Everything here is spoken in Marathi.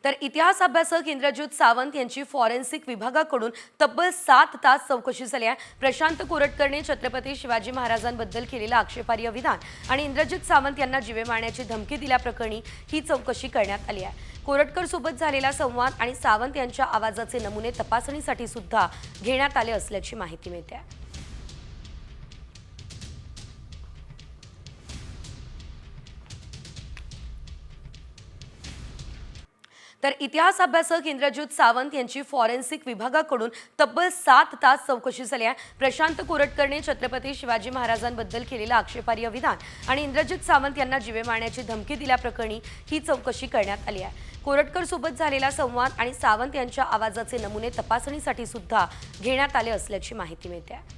तर इतिहास अभ्यासक इंद्रजित सावंत यांची फॉरेन्सिक विभागाकडून तब्बल 7 तास चौकशी झाली आहे। प्रशांत कोरटकरने छत्रपती शिवाजी महाराजांबद्दल केलेलं आक्षेपार्ह विधान आणि इंद्रजित सावंत यांना जीवे मारण्याची धमकी दिल्याप्रकरणी ही चौकशी करण्यात आली आहे। कोरटकर सोबत झालेला संवाद आणि सावंत यांच्या आवाजाचे नमुने तपासणीसाठी सुद्धा घेण्यात आले असल्याची माहिती मिळते आहे। तर इतिहास अभ्यासक इंद्रजित सावंत यांची फॉरेन्सिक विभागाकडून तब्बल 7 तास चौकशी झाली आहे। प्रशांत कोरटकरने छत्रपती शिवाजी महाराजांबद्दल केलेलं आक्षेपार्ह विधान आणि इंद्रजित सावंत यांना जीवे मारण्याची धमकी दिल्याप्रकरणी ही चौकशी करण्यात आली आहे। कोरटकर सोबत झालेला संवाद आणि सावंत यांच्या आवाजाचे नमुने तपासणीसाठी सुद्धा घेण्यात आले असल्याची माहिती मिळते आहे।